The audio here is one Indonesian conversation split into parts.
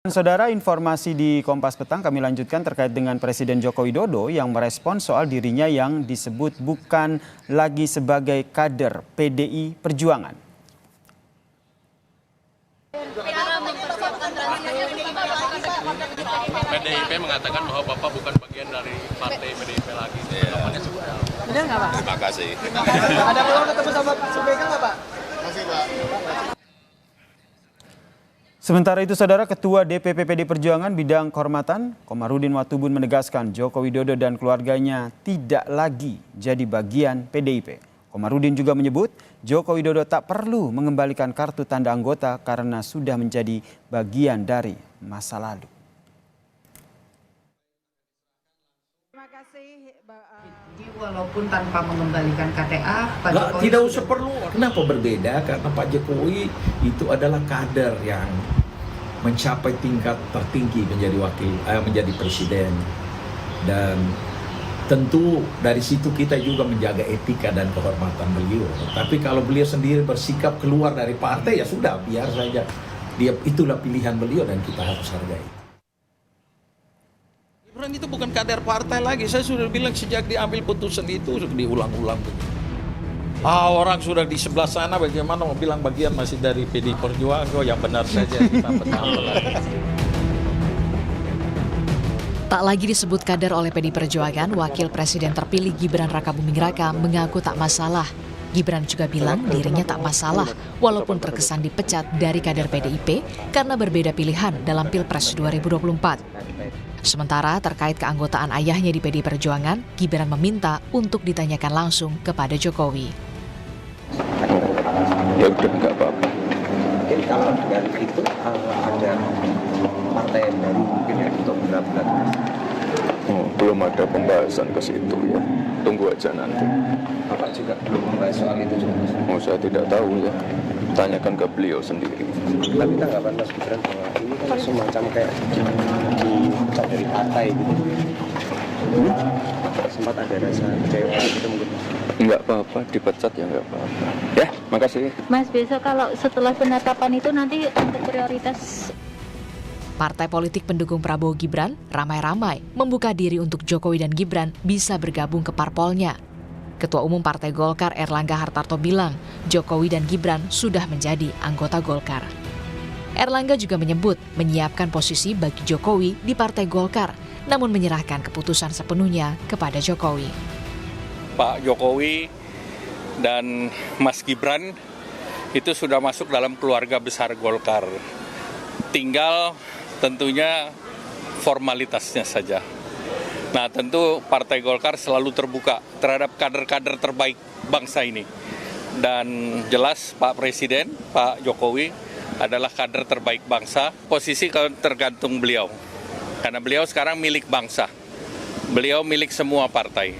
Saudara, informasi di Kompas Petang kami lanjutkan terkait dengan Presiden Joko Widodo yang merespons soal dirinya yang disebut bukan lagi sebagai kader PDI Perjuangan. PDIP mengatakan bahwa Bapak bukan bagian dari partai PDIP lagi. Benar nggak, Pak? Terima kasih. Ada peluang ketemu sama Sumega nggak, Pak? Kasih, Pak. Sementara itu, Saudara, Ketua DPP PD Perjuangan Bidang Kehormatan Komarudin Watubun menegaskan Joko Widodo dan keluarganya tidak lagi jadi bagian PDIP. Komarudin juga menyebut Joko Widodo tak perlu mengembalikan kartu tanda anggota karena sudah menjadi bagian dari masa lalu. Terima kasih. Walaupun tanpa mengembalikan KTA, Pak Jokowi tidak usah perlu. Kenapa berbeda? Karena Pak Jokowi itu adalah kader yang mencapai tingkat tertinggi menjadi presiden, dan tentu dari situ kita juga menjaga etika dan kehormatan beliau. Tapi kalau beliau sendiri bersikap keluar dari partai, ya sudah, biar saja. Itulah pilihan beliau dan kita harus hargai. Gibran itu bukan kader partai lagi. Saya sudah bilang sejak diambil putusan itu sudah diulang-ulang. Orang sudah di sebelah sana, bagaimana mau bilang bagian masih dari PD Perjuangan? Yang benar saja kita lagi. Tak lagi disebut kader oleh PD Perjuangan, Wakil Presiden terpilih Gibran Rakabuming Raka mengaku tak masalah. Gibran juga bilang dirinya tak masalah walaupun terkesan dipecat dari kader PDIP karena berbeda pilihan dalam Pilpres 2024. Sementara terkait keanggotaan ayahnya di PD Perjuangan, Gibran meminta untuk ditanyakan langsung kepada Jokowi. Ya udah, nggak apa-apa. Mungkin kalau dengan itu ada partai yang baru mungkin yang untuk berat-berat. Belum ada pembahasan ke situ ya. Tunggu aja nanti. Bapak juga belum membahas soal itu juga. Saya tidak tahu ya. Tanyakan ke beliau sendiri. Tapi tanggapan Mas Gibran bahwa ini kan semacam kayak dipecat dari partai gitu. Sempat ada rasa kecewa gitu mungkin. Nggak apa-apa, dipecat ya nggak apa-apa. Ya, makasih. Mas, besok kalau setelah penetapan itu nanti untuk prioritas. Partai politik pendukung Prabowo Gibran ramai-ramai membuka diri untuk Jokowi dan Gibran bisa bergabung ke parpolnya. Ketua Umum Partai Golkar Erlangga Hartarto bilang Jokowi dan Gibran sudah menjadi anggota Golkar. Erlangga juga menyebut menyiapkan posisi bagi Jokowi di Partai Golkar, namun menyerahkan keputusan sepenuhnya kepada Jokowi. Pak Jokowi dan Mas Gibran itu sudah masuk dalam keluarga besar Golkar. Tinggal tentunya formalitasnya saja. Nah, tentu Partai Golkar selalu terbuka terhadap kader-kader terbaik bangsa ini. Dan jelas Pak Presiden, Pak Jokowi adalah kader terbaik bangsa. Posisi tergantung beliau. Karena beliau sekarang milik bangsa. Beliau milik semua partai.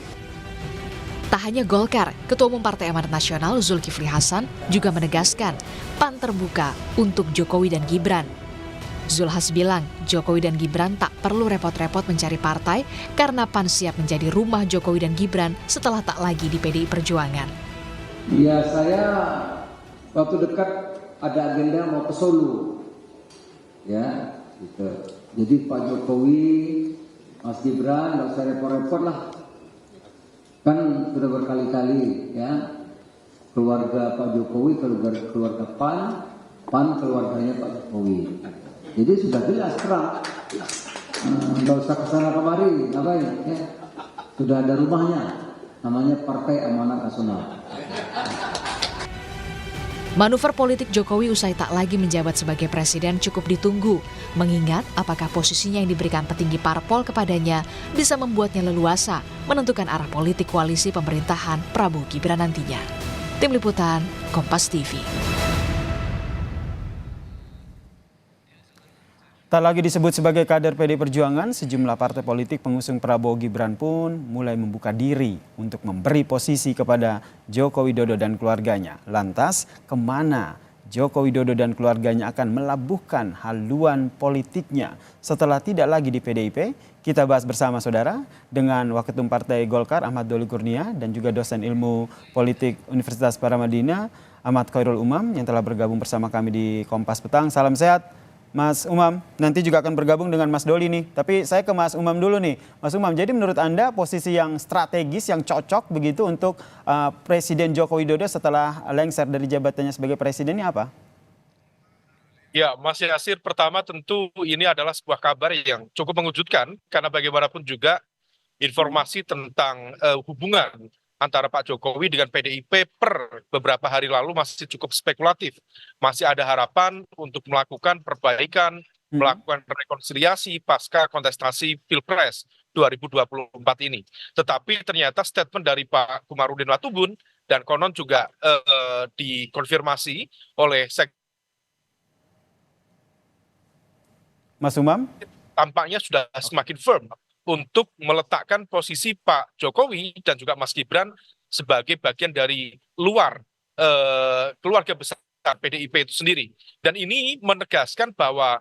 Tak hanya Golkar, Ketua Umum Partai Amanat Nasional Zulkifli Hasan juga menegaskan PAN terbuka untuk Jokowi dan Gibran. Zulhas bilang Jokowi dan Gibran tak perlu repot-repot mencari partai karena PAN siap menjadi rumah Jokowi dan Gibran setelah tak lagi di PDI Perjuangan. Ya, saya waktu dekat ada agenda mau ke Solo. Ya, gitu. Jadi Pak Jokowi, Mas Gibran nggak usah repot-repot lah. Kan sudah berkali-kali ya, keluarga Pak Jokowi, keluarga PAN, PAN keluarganya Pak Jokowi. Jadi sudah jelas terang, nggak usah kesana kemari, ngapain? Ya. Sudah ada rumahnya, namanya Partai Amanat Nasional. Manuver politik Jokowi usai tak lagi menjabat sebagai presiden cukup ditunggu, mengingat apakah posisinya yang diberikan petinggi parpol kepadanya bisa membuatnya leluasa menentukan arah politik koalisi pemerintahan Prabowo Gibran nantinya. Tim Liputan, Kompas TV. Tak lagi disebut sebagai kader PD Perjuangan, sejumlah partai politik pengusung Prabowo Gibran pun mulai membuka diri untuk memberi posisi kepada Joko Widodo dan keluarganya. Lantas, kemana Joko Widodo dan keluarganya akan melabuhkan haluan politiknya setelah tidak lagi di PDIP? Kita bahas bersama saudara dengan Waketum Partai Golkar Ahmad Doli Kurnia dan juga dosen ilmu politik Universitas Paramadina Ahmad Khairul Umam yang telah bergabung bersama kami di Kompas Petang. Salam sehat Mas Umam nanti juga akan bergabung dengan Mas Doli nih. Tapi saya ke Mas Umam dulu nih. Mas Umam, jadi menurut Anda posisi yang strategis, yang cocok begitu untuk Presiden Joko Widodo setelah lengser dari jabatannya sebagai presiden ini apa? Ya, Mas Yasir, pertama tentu ini adalah sebuah kabar yang cukup mengejutkan karena bagaimanapun juga informasi tentang hubungan antara Pak Jokowi dengan PDIP per beberapa hari lalu masih cukup spekulatif. Masih ada harapan untuk melakukan perbaikan, melakukan rekonsiliasi pasca kontestasi Pilpres 2024 ini. Tetapi ternyata statement dari Pak Komarudin Watubun dan konon juga dikonfirmasi oleh Mas Umam? Tampaknya sudah semakin firm untuk meletakkan posisi Pak Jokowi dan juga Mas Gibran sebagai bagian dari luar keluarga besar PDIP itu sendiri. Dan ini menegaskan bahwa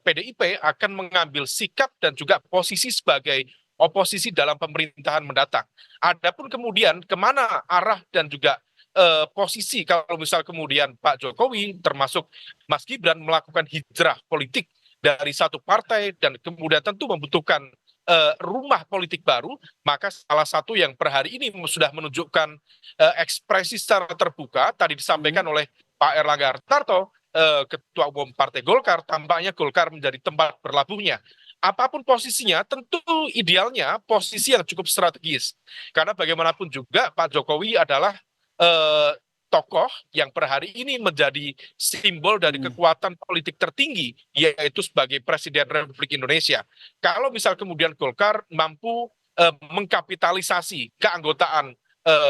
PDIP akan mengambil sikap dan juga posisi sebagai oposisi dalam pemerintahan mendatang. Adapun kemudian kemana arah dan juga posisi kalau misal kemudian Pak Jokowi termasuk Mas Gibran melakukan hijrah politik dari satu partai dan kemudian tentu membutuhkan rumah politik baru, maka salah satu yang per hari ini sudah menunjukkan ekspresi secara terbuka tadi disampaikan oleh Pak Erlangga Hartarto, Ketua Umum Partai Golkar, tampaknya Golkar menjadi tempat berlabuhnya. Apapun posisinya, tentu idealnya posisi yang cukup strategis. Karena bagaimanapun juga Pak Jokowi adalah tokoh yang per hari ini menjadi simbol dari kekuatan politik tertinggi, yaitu sebagai Presiden Republik Indonesia. Kalau misal kemudian Golkar mampu mengkapitalisasi keanggotaan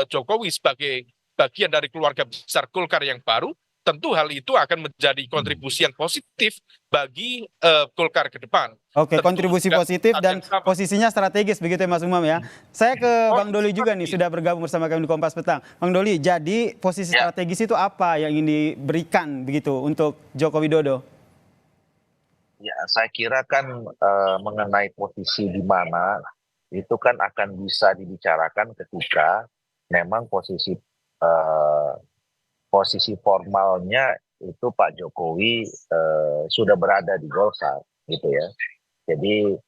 Jokowi sebagai bagian dari keluarga besar Golkar yang baru, tentu hal itu akan menjadi kontribusi yang positif bagi Golkar ke depan. Oke, Tentu kontribusi positif dan posisinya strategis begitu ya Mas Umam ya. Saya ke Bang Doli juga nih, sudah bergabung bersama kami di Kompas Petang. Bang Doli, jadi posisi strategis itu apa yang ingin diberikan begitu untuk Joko Widodo? Ya, saya kira kan mengenai posisi di mana itu kan akan bisa dibicarakan ketika memang posisi formalnya itu Pak Jokowi sudah berada di Golkar gitu ya. Jadi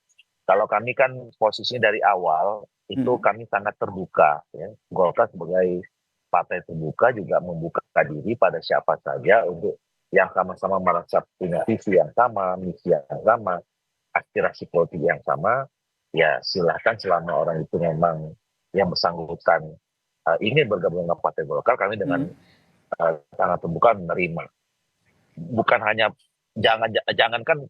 kalau kami kan posisinya dari awal itu kami sangat terbuka ya. Golkar sebagai partai terbuka juga membuka diri pada siapa saja untuk yang sama-sama merasa punya visi yang sama, misi yang sama, aspirasi politik yang sama, ya silahkan selama orang itu memang yang bersangkutan ingin bergabung dengan Partai Golkar, kami dengan sangat terbuka menerima. Bukan hanya jangankan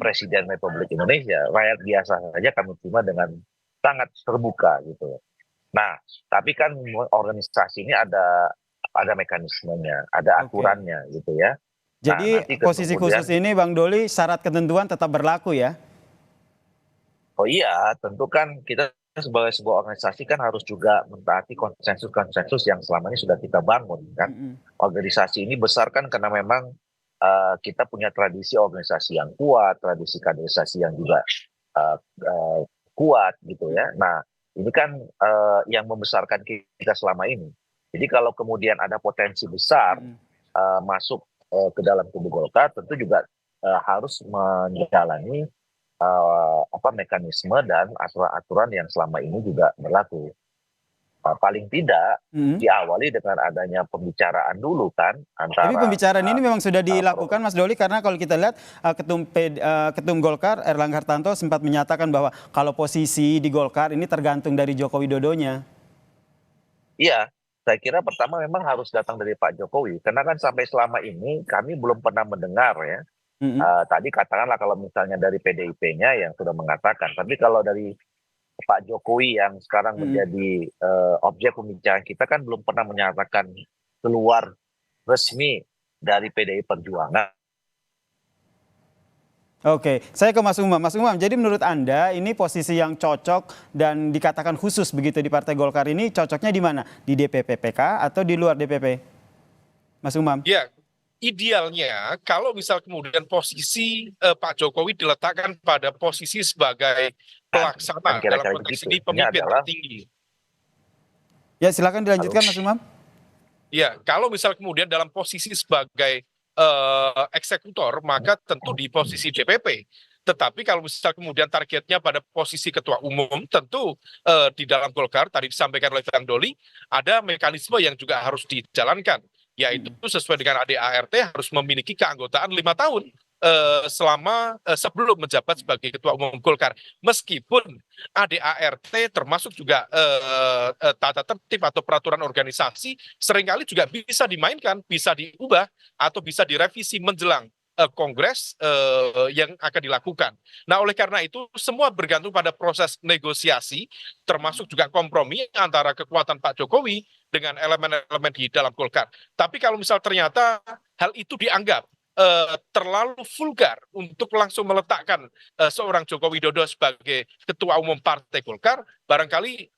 Presiden Republik Indonesia, rakyat biasa saja kami terima dengan sangat terbuka gitu. Nah, tapi kan organisasi ini ada mekanismenya, ada aturannya gitu ya. Jadi posisi khusus ini Bang Doli syarat ketentuan tetap berlaku ya? Oh iya, tentu kan kita sebagai sebuah organisasi kan harus juga mentaati konsensus-konsensus yang selama ini sudah kita bangun kan. Organisasi ini besar kan karena memang kita punya tradisi organisasi yang kuat, tradisi kaderisasi yang juga kuat gitu ya. Nah, ini kan yang membesarkan kita selama ini. Jadi kalau kemudian ada potensi besar masuk ke dalam tubuh Golkar, tentu juga harus menjalani mekanisme dan aturan-aturan yang selama ini juga berlaku. Paling tidak diawali dengan adanya pembicaraan dulu kan antara. Tapi pembicaraan ini memang sudah dilakukan Mas Doli, karena kalau kita lihat Ketum Golkar Erlangga Hartarto sempat menyatakan bahwa kalau posisi di Golkar ini tergantung dari Joko Widodonya. Iya, saya kira pertama memang harus datang dari Pak Jokowi, karena kan sampai selama ini kami belum pernah mendengar ya. Tadi katakanlah kalau misalnya dari PDIP-nya yang sudah mengatakan, tapi kalau dari Pak Jokowi yang sekarang menjadi objek pembicaraan kita kan belum pernah menyatakan keluar resmi dari PDI Perjuangan. Oke, saya ke Mas Umam. Mas Umam, jadi menurut Anda ini posisi yang cocok dan dikatakan khusus begitu di Partai Golkar ini cocoknya di mana? Di DPP PK atau di luar DPP? Mas Umam. Ya, idealnya kalau misal kemudian posisi Pak Jokowi diletakkan pada posisi sebagai pelaksana dalam konteks ini pemimpin tertinggi. Ya, silakan dilanjutkan Mas Umam. Ya, kalau misal kemudian dalam posisi sebagai eksekutor, maka tentu di posisi DPP. Tetapi kalau misal kemudian targetnya pada posisi ketua umum, tentu di dalam Golkar tadi disampaikan oleh Bang Doli, ada mekanisme yang juga harus dijalankan, yaitu sesuai dengan ADART harus memiliki keanggotaan 5 tahun sebelum menjabat sebagai ketua umum Golkar. Meskipun ADART termasuk juga tata tertib atau peraturan organisasi seringkali juga bisa dimainkan, bisa diubah atau bisa direvisi menjelang kongres yang akan dilakukan. Nah, oleh karena itu semua bergantung pada proses negosiasi, termasuk juga kompromi antara kekuatan Pak Jokowi dengan elemen-elemen di dalam Golkar. Tapi kalau misal ternyata hal itu dianggap terlalu vulgar untuk langsung meletakkan seorang Joko Widodo sebagai ketua umum Partai Golkar, barangkali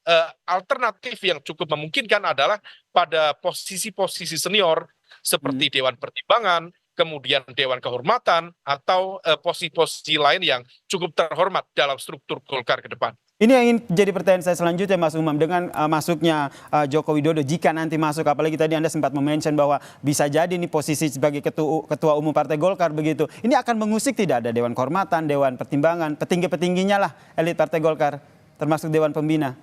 alternatif yang cukup memungkinkan adalah pada posisi-posisi senior seperti Dewan Pertimbangan, kemudian Dewan Kehormatan, atau posisi-posisi lain yang cukup terhormat dalam struktur Golkar ke depan. Ini yang ingin jadi pertanyaan saya selanjutnya, Mas Umam, dengan masuknya Joko Widodo, jika nanti masuk, apalagi tadi Anda sempat mention bahwa bisa jadi nih posisi sebagai ketua umum Partai Golkar begitu, ini akan mengusik tidak ada Dewan Kehormatan, Dewan Pertimbangan, petinggi-petingginya lah elit Partai Golkar, termasuk Dewan Pembina?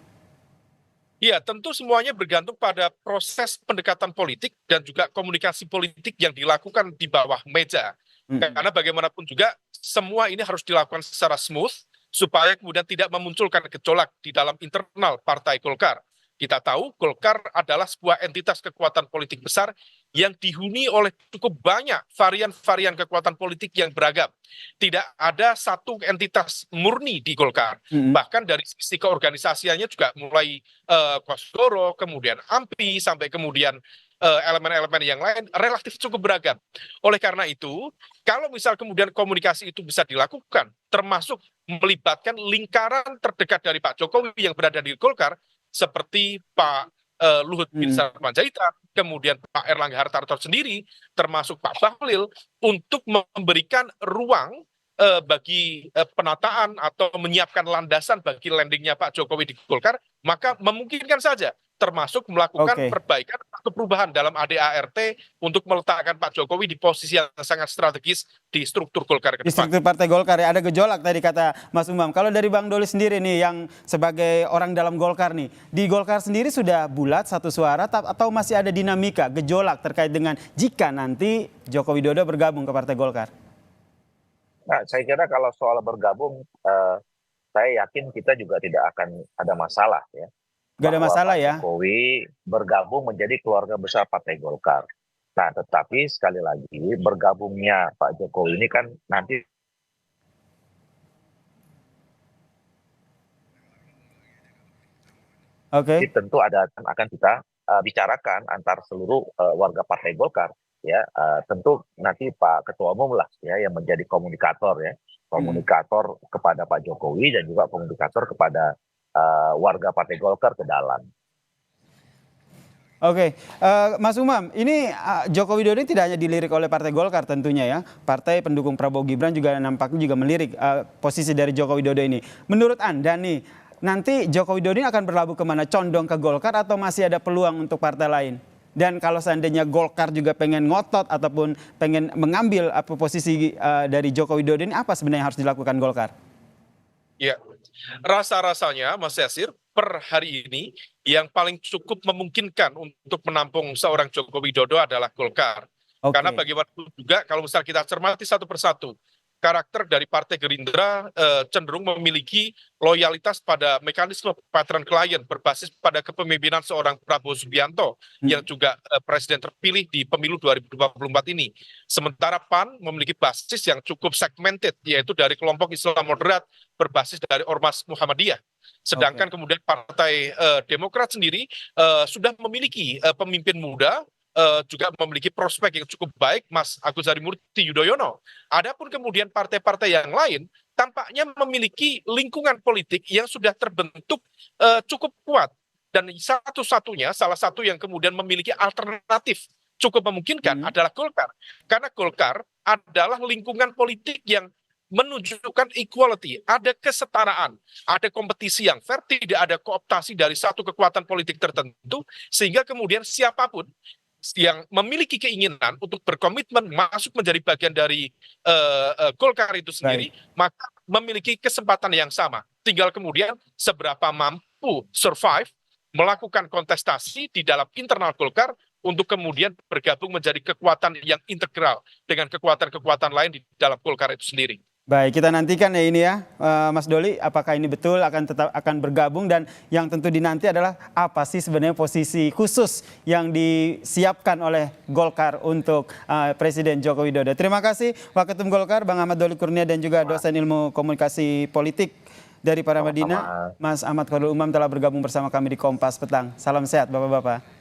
Ya, tentu semuanya bergantung pada proses pendekatan politik dan juga komunikasi politik yang dilakukan di bawah meja. Karena bagaimanapun juga semua ini harus dilakukan secara smooth supaya kemudian tidak memunculkan gejolak di dalam internal Partai Golkar. Kita tahu Golkar adalah sebuah entitas kekuatan politik besar yang dihuni oleh cukup banyak varian-varian kekuatan politik yang beragam. Tidak ada satu entitas murni di Golkar. Bahkan dari sisi keorganisasiannya juga mulai Kosgoro, kemudian AMPI, sampai kemudian elemen-elemen yang lain relatif cukup beragam. Oleh karena itu, kalau misal kemudian komunikasi itu bisa dilakukan, termasuk melibatkan lingkaran terdekat dari Pak Jokowi yang berada di Golkar, seperti Pak Luhut Binsar Panjaitan, kemudian Pak Erlangga Hartarto sendiri, termasuk Pak Bahlil, untuk memberikan ruang bagi penataan atau menyiapkan landasan bagi landingnya Pak Jokowi di Golkar, maka memungkinkan saja termasuk melakukan perbaikan atau perubahan dalam ADART untuk meletakkan Pak Jokowi di posisi yang sangat strategis di struktur Golkar ke depan. Di struktur Partai Golkar ya, ada gejolak tadi kata Mas Umam. Kalau dari Bang Doli sendiri nih yang sebagai orang dalam Golkar nih, di Golkar sendiri sudah bulat satu suara atau masih ada dinamika gejolak terkait dengan jika nanti Joko Widodo bergabung ke Partai Golkar? Nah, saya kira kalau soal bergabung, saya yakin kita juga tidak akan ada masalah ya. Gak ada masalah ya. Jokowi bergabung menjadi keluarga besar Partai Golkar. Nah, tetapi sekali lagi bergabungnya Pak Jokowi ini kan nanti tentu akan kita bicarakan antar seluruh warga Partai Golkar ya. Tentu nanti Pak Ketua Umum lah ya yang menjadi komunikator ya, komunikator kepada Pak Jokowi dan juga komunikator kepada warga Partai Golkar ke dalam. Mas Umam, ini Joko Widodo tidak hanya dilirik oleh Partai Golkar tentunya ya. Partai pendukung Prabowo Gibran juga nampaknya juga melirik posisi dari Joko Widodo ini. Menurut Anda nih, nanti Joko Widodo ini akan berlabuh kemana? Condong ke Golkar atau masih ada peluang untuk partai lain? Dan kalau seandainya Golkar juga pengen ngotot ataupun pengen mengambil posisi dari Joko Widodo ini, apa sebenarnya yang harus dilakukan Golkar? Ya, rasa-rasanya Mas Yasir per hari ini yang paling cukup memungkinkan untuk menampung seorang Joko Widodo adalah Golkar. Karena bagaimanapun juga kalau misal kita cermati satu persatu, karakter dari Partai Gerindra cenderung memiliki loyalitas pada mekanisme patron klien berbasis pada kepemimpinan seorang Prabowo Subianto yang juga presiden terpilih di pemilu 2024 ini. Sementara PAN memiliki basis yang cukup segmented, yaitu dari kelompok Islam moderat berbasis dari Ormas Muhammadiyah. Sedangkan kemudian Partai Demokrat sendiri sudah memiliki pemimpin muda, juga memiliki prospek yang cukup baik, Mas Agus Harimurti Yudhoyono. Adapun kemudian partai-partai yang lain tampaknya memiliki lingkungan politik yang sudah terbentuk cukup kuat. Dan salah satu yang kemudian memiliki alternatif cukup memungkinkan adalah Golkar. Karena Golkar adalah lingkungan politik yang menunjukkan equality, ada kesetaraan, ada kompetisi yang fair, tidak ada kooptasi dari satu kekuatan politik tertentu, sehingga kemudian siapapun yang memiliki keinginan untuk berkomitmen masuk menjadi bagian dari Golkar itu sendiri, maka memiliki kesempatan yang sama. Tinggal kemudian seberapa mampu survive, melakukan kontestasi di dalam internal Golkar untuk kemudian bergabung menjadi kekuatan yang integral dengan kekuatan-kekuatan lain di dalam Golkar itu sendiri. Baik, kita nantikan ya ini ya, Mas Doli, apakah ini betul akan bergabung, dan yang tentu dinanti adalah apa sih sebenarnya posisi khusus yang disiapkan oleh Golkar untuk Presiden Joko Widodo. Terima kasih Waketum Golkar, Bang Ahmad Doli Kurnia, dan juga dosen ilmu komunikasi politik dari Paramadina, Mas Ahmad Khairul Umam telah bergabung bersama kami di Kompas Petang. Salam sehat Bapak-Bapak.